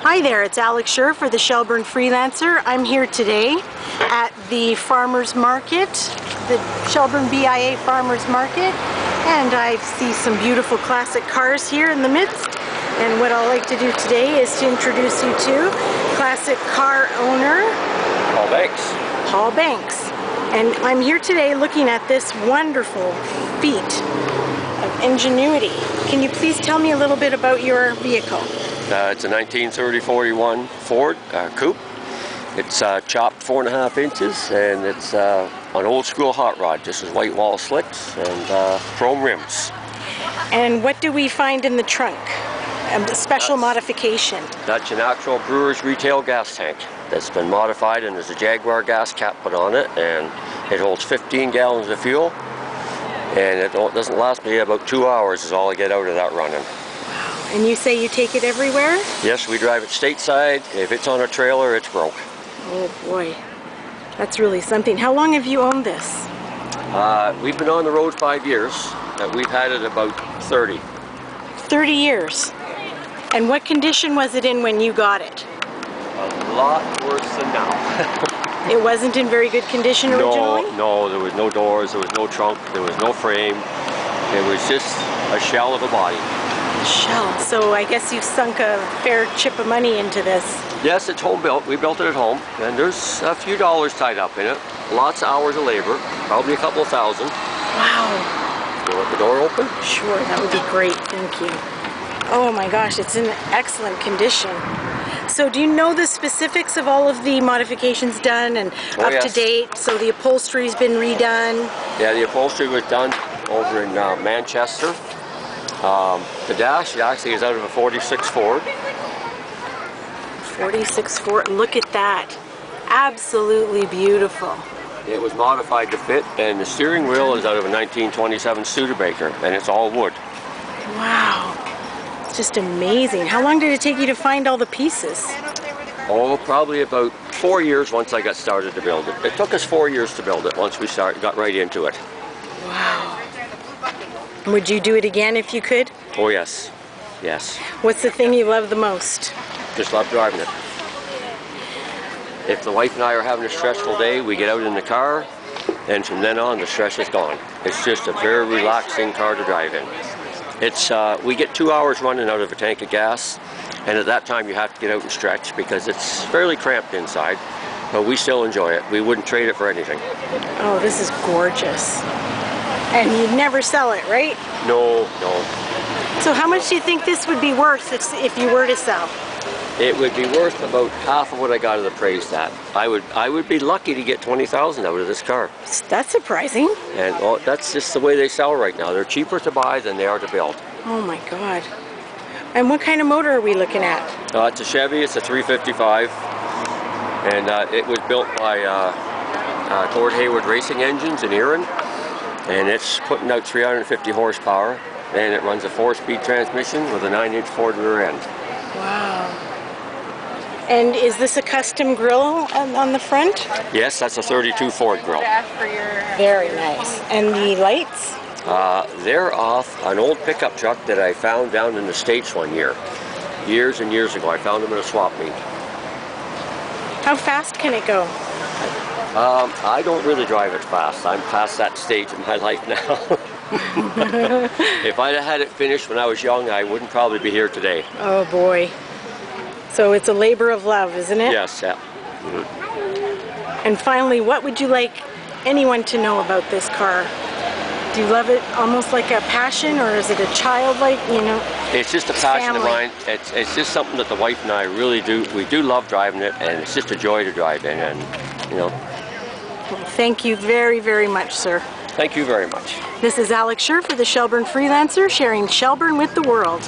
Hi there, it's Alex Scher for the Shelburne Freelancer. I'm here today at the Farmers Market, the Shelburne BIA Farmers Market, and I see some beautiful classic cars here in the midst. And what I'd like to do today is to introduce you to classic car owner Paul Banks. Paul Banks. And I'm here today looking at this wonderful feat of ingenuity. Can you please tell me a little bit about your vehicle? It's a 1930-41 Ford Coupe. It's chopped 4.5 inches, and it's an old school hot rod. This is white wall slicks and chrome rims. And what do we find in the trunk? A special modification. That's an actual brewer's retail gas tank that's been modified, and there's a Jaguar gas cap put on it, and it holds 15 gallons of fuel, and it doesn't last me about 2 hours is all I get out of that running. And you say you take it everywhere? Yes, we drive it stateside. If it's on a trailer, it's broke. Oh boy, that's really something. How long have you owned this? We've been on the road 5 years. We've had it about 30. 30 years. And what condition was it in when you got it? A lot worse than now. It wasn't in very good condition originally? No, there was no doors, there was no trunk, there was no frame. It was just a shell of a body. Shell. So I guess you've sunk a fair chip of money into this. Yes, it's home built. We built it at home, and there's a few dollars tied up in it. Lots of hours of labor, probably a couple of thousand. Wow. You want the door open? Sure, that would be great. Thank you. Oh my gosh, it's in excellent condition. So do you know the specifics of all of the modifications done and up to date? So the upholstery's been redone? Yeah, the upholstery was done over in Manchester. The dash actually is out of a 46 Ford. 46 Ford, look at that. Absolutely beautiful. It was modified to fit, and the steering wheel is out of a 1927 Studebaker, and it's all wood. Wow, it's just amazing. How long did it take you to find all the pieces? Oh, probably about 4 years once I got started to build it. It took us 4 years to build it once we got right into it. Wow. Would you do it again if you could? Oh yes, yes. What's the thing you love the most? Just love driving it. If the wife and I are having a stressful day, we get out in the car, and from then on the stress is gone. It's just a very relaxing car to drive in. It's we get 2 hours running out of a tank of gas, and at that time you have to get out and stretch because it's fairly cramped inside, but we still enjoy it. We wouldn't trade it for anything. Oh, this is gorgeous. And you'd never sell it, right? No. So how much do you think this would be worth if you were to sell? It would be worth about half of what I got it appraised at. I would be lucky to get $20,000 out of this car. That's surprising. And well, that's just the way they sell right now. They're cheaper to buy than they are to build. Oh my God. And what kind of motor are we looking at? It's a Chevy. It's a 355, and it was built by Gord Hayward Racing Engines in Erin. And it's putting out 350 horsepower, and it runs a 4-speed transmission with a 9-inch Ford rear end. Wow. And is this a custom grille on the front? Yes, that's a 32 Ford grille. Very nice. And the lights? They're off an old pickup truck that I found down in the States one year. Years and years ago. I found them in a swap meet. How fast can it go? I don't really drive it fast. I'm past that stage in my life now. If I'd have had it finished when I was young, I wouldn't probably be here today. Oh boy. So it's a labor of love, isn't it? Yes, yeah. Mm-hmm. And finally, what would you like anyone to know about this car? Do you love it almost like a passion, or is it a childlike, It's just a passion of family? mine. It's just something that the wife and I really do. We do love driving it, and it's just a joy to drive in, and Well, thank you very, very much, sir. Thank you very much. This is Alex Scher for the Shelburne Freelancer, sharing Shelburne with the world.